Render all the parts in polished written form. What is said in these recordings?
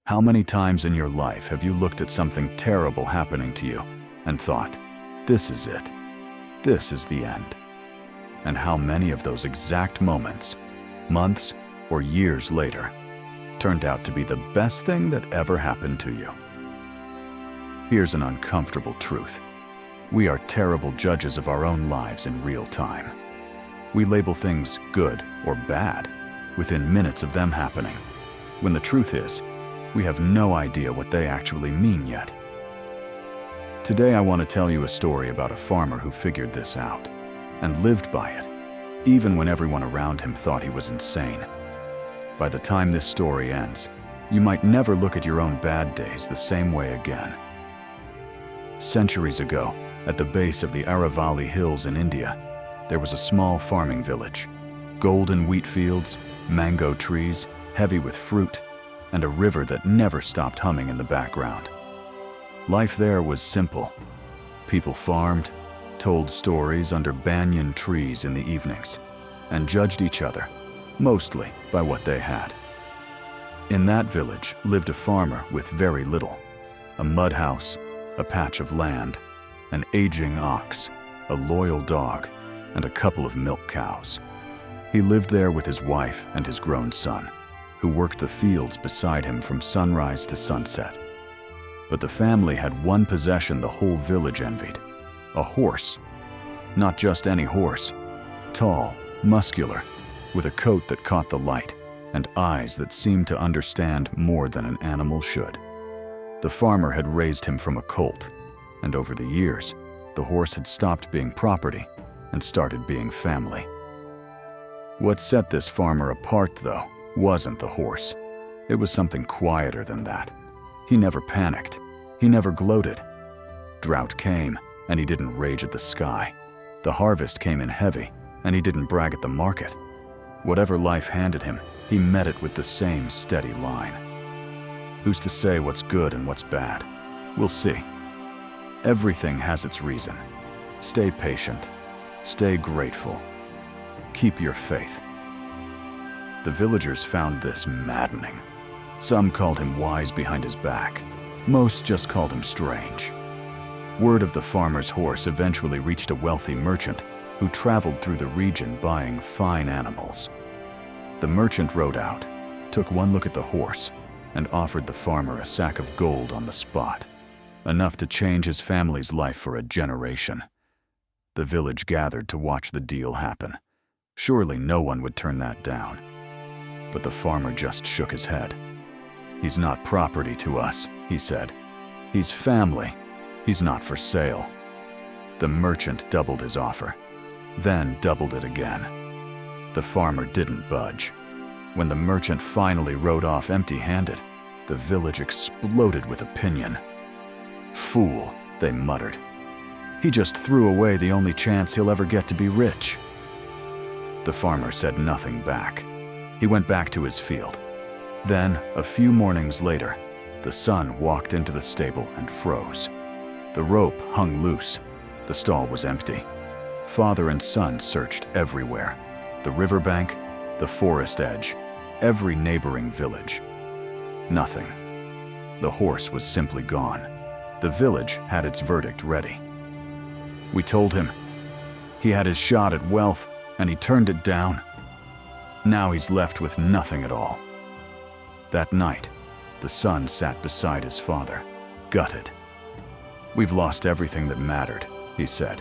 How many times in your life have you looked at something terrible happening to you and thought, this is it, this is the end? And how many of those exact moments, months or years later, turned out to be the best thing that ever happened to you? Here's an uncomfortable truth. We are terrible judges of our own lives in real time. We label things good or bad within minutes of them happening, when the truth is, we have no idea what they actually mean yet. Today I want to tell you a story about a farmer who figured this out and lived by it, even when everyone around him thought he was insane. By the time this story ends, you might never look at your own bad days the same way again. Centuries ago, at the base of the Aravalli Hills in India, there was a small farming village. Golden wheat fields, mango trees, heavy with fruit, and a river that never stopped humming in the background. Life there was simple. People farmed, told stories under banyan trees in the evenings, and judged each other, mostly by what they had. In that village lived a farmer with very little: a mud house, a patch of land, an aging ox, a loyal dog, and a couple of milk cows. He lived there with his wife and his grown son, who worked the fields beside him from sunrise to sunset. But the family had one possession the whole village envied: a horse. Not just any horse. Tall, muscular, with a coat that caught the light and eyes that seemed to understand more than an animal should. The farmer had raised him from a colt, and over the years, the horse had stopped being property and started being family. What set this farmer apart, though, wasn't the horse. It was something quieter than that. He never panicked. He never gloated. Drought came, and he didn't rage at the sky. The harvest came in heavy, and he didn't brag at the market. Whatever life handed him, he met it with the same steady line. Who's to say what's good and what's bad? We'll see. Everything has its reason. Stay patient. Stay grateful. Keep your faith. The villagers found this maddening. Some called him wise behind his back. Most just called him strange. Word of the farmer's horse eventually reached a wealthy merchant who traveled through the region buying fine animals. The merchant rode out, took one look at the horse, and offered the farmer a sack of gold on the spot, enough to change his family's life for a generation. The village gathered to watch the deal happen. Surely no one would turn that down. But the farmer just shook his head. "He's not property to us," he said. "He's family. He's not for sale." The merchant doubled his offer, then doubled it again. The farmer didn't budge. When the merchant finally rode off empty-handed, the village exploded with opinion. "Fool," they muttered. "He just threw away the only chance he'll ever get to be rich." The farmer said nothing back. He went back to his field. Then, a few mornings later, the sun walked into the stable and froze. The rope hung loose. The stall was empty. Father and son searched everywhere: the riverbank, the forest edge, every neighboring village. Nothing. The horse was simply gone. The village had its verdict ready. "We told him. He had his shot at wealth, and he turned it down. Now he's left with nothing at all." That night, the son sat beside his father, gutted. "We've lost everything that mattered," he said.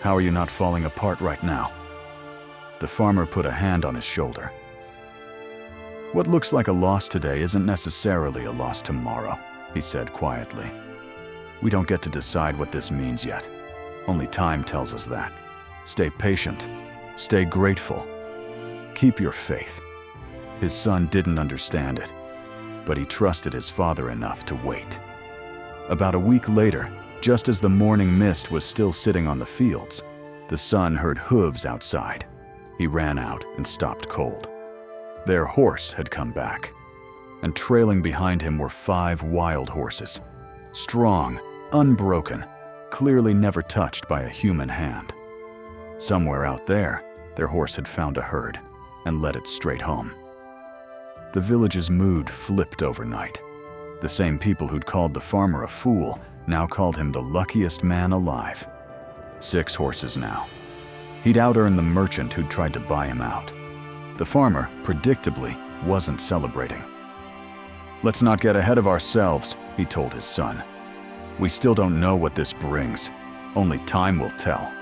"How are you not falling apart right now?" The farmer put a hand on his shoulder. "What looks like a loss today isn't necessarily a loss tomorrow," he said quietly. "We don't get to decide what this means yet. Only time tells us that. Stay patient. Stay grateful. Keep your faith." His son didn't understand it, but he trusted his father enough to wait. About a week later, just as the morning mist was still sitting on the fields, the son heard hooves outside. He ran out and stopped cold. Their horse had come back, and trailing behind him were 5 wild horses, strong, unbroken, clearly never touched by a human hand. Somewhere out there, their horse had found a herd and led it straight home. the village's mood flipped overnight. The same people who'd called the farmer a fool now called him the luckiest man alive. 6 horses now. He'd out-earned the merchant who'd tried to buy him out. The farmer, predictably, wasn't celebrating. "Let's not get ahead of ourselves," he told his son. "We still don't know what this brings. Only time will tell."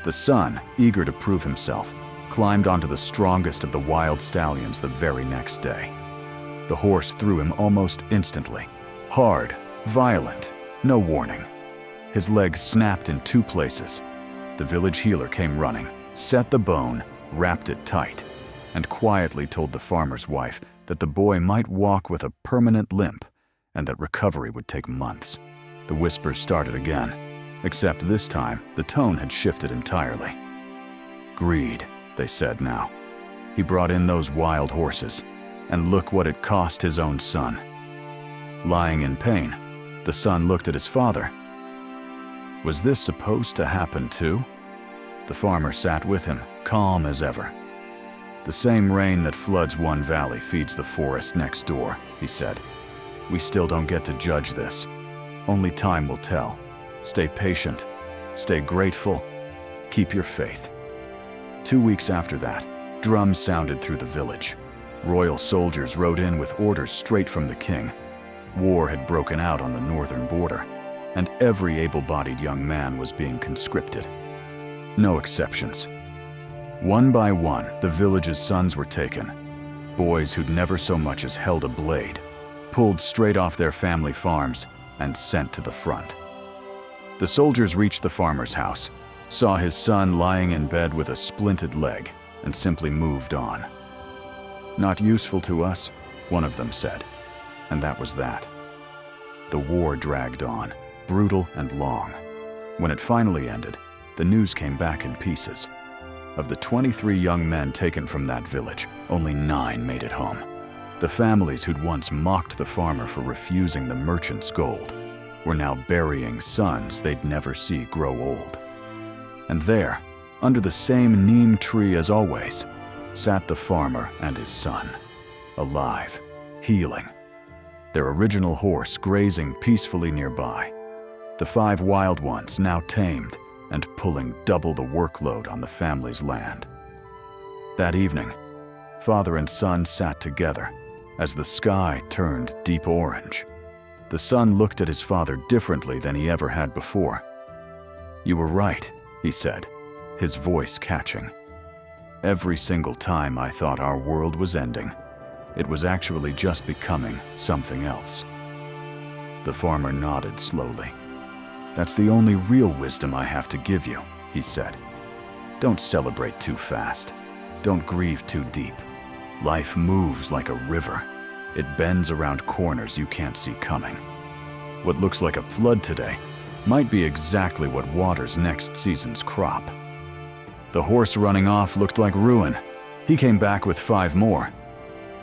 The son, eager to prove himself, climbed onto the strongest of the wild stallions the very next day. The horse threw him almost instantly. Hard, violent, no warning. His legs snapped in 2 places. The village healer came running, set the bone, wrapped it tight, and quietly told the farmer's wife that the boy might walk with a permanent limp and that recovery would take months. The whispers started again, except this time the tone had shifted entirely. "Greed," they said now. He brought in those wild horses, and look what it cost his own son. Lying in pain, the son looked at his father. Was this supposed to happen too? The farmer sat with him, calm as ever. "The same rain that floods one valley feeds the forest next door," he said. "We still don't get to judge this. Only time will tell. Stay patient, stay grateful, keep your faith." 2 weeks after that, drums sounded through the village. Royal soldiers rode in with orders straight from the king. War had broken out on the northern border, and every able-bodied young man was being conscripted. No exceptions. One by one, the village's sons were taken. Boys who'd never so much as held a blade, pulled straight off their family farms, and sent to the front. The soldiers reached the farmer's house, saw his son lying in bed with a splinted leg, and simply moved on. "Not useful to us," one of them said, and that was that. The war dragged on, brutal and long. When it finally ended, the news came back in pieces. Of the 23 young men taken from that village, only 9 made it home. The families who'd once mocked the farmer for refusing the merchant's gold were now burying sons they'd never see grow old. And there, under the same neem tree as always, sat the farmer and his son, alive, healing, their original horse grazing peacefully nearby, the 5 wild ones now tamed and pulling double the workload on the family's land. That evening, father and son sat together as the sky turned deep orange. The son looked at his father differently than he ever had before. "You were right," he said, his voice catching. "Every single time I thought our world was ending, it was actually just becoming something else." The farmer nodded slowly. "That's the only real wisdom I have to give you," he said. "Don't celebrate too fast. Don't grieve too deep. Life moves like a river. It bends around corners you can't see coming. What looks like a flood today might be exactly what waters next season's crop. The horse running off looked like ruin. He came back with 5 more.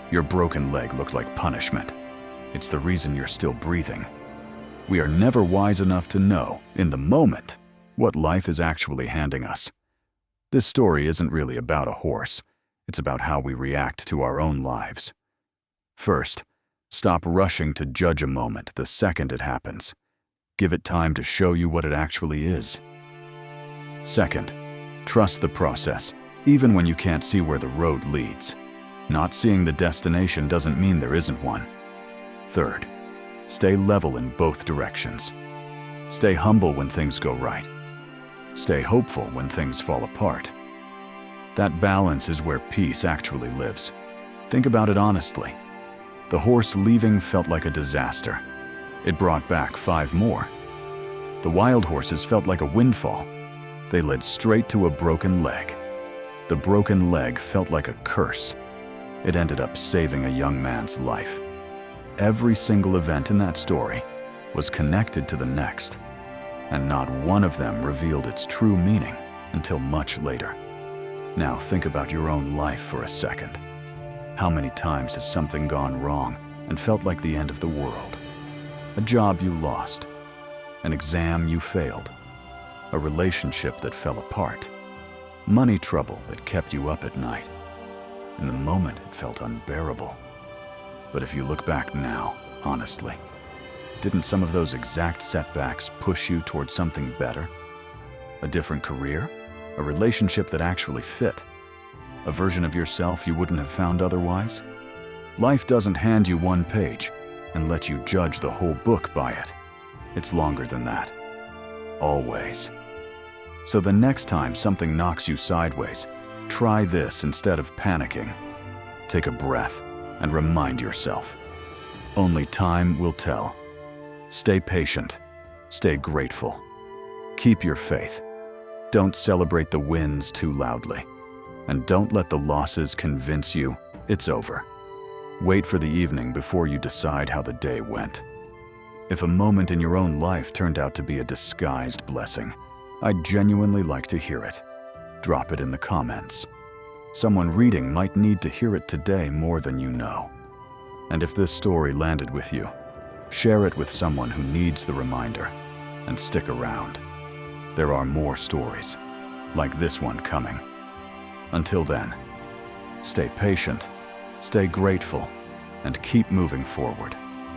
Your broken leg looked like punishment. It's the reason you're still breathing. We are never wise enough to know, in the moment, what life is actually handing us. This story isn't really about a horse. It's about how we react to our own lives. First, stop rushing to judge a moment the second it happens. Give it time to show you what it actually is. Second, trust the process, even when you can't see where the road leads. Not seeing the destination doesn't mean there isn't one. Third, stay level in both directions. Stay humble when things go right. Stay hopeful when things fall apart. That balance is where peace actually lives. Think about it honestly. The horse leaving felt like a disaster. It brought back 5 more. The wild horses felt like a windfall. They led straight to a broken leg. The broken leg felt like a curse. It ended up saving a young man's life. Every single event in that story was connected to the next, and not one of them revealed its true meaning until much later. Now think about your own life for a second. How many times has something gone wrong and felt like the end of the world? A job you lost, an exam you failed, a relationship that fell apart, money trouble that kept you up at night. In the moment, it felt unbearable. But if you look back now, honestly, didn't some of those exact setbacks push you towards something better? A different career? A relationship that actually fit? A version of yourself you wouldn't have found otherwise? Life doesn't hand you one page and let you judge the whole book by it. It's longer than that. Always. So the next time something knocks you sideways, try this instead of panicking. Take a breath and remind yourself. Only time will tell. Stay patient. Stay grateful. Keep your faith. Don't celebrate the wins too loudly. And don't let the losses convince you it's over. Wait for the evening before you decide how the day went. If a moment in your own life turned out to be a disguised blessing, I'd genuinely like to hear it. Drop it in the comments. Someone reading might need to hear it today more than you know. And if this story landed with you, share it with someone who needs the reminder, and stick around. There are more stories like this one coming. Until then, stay patient, stay grateful, and keep moving forward.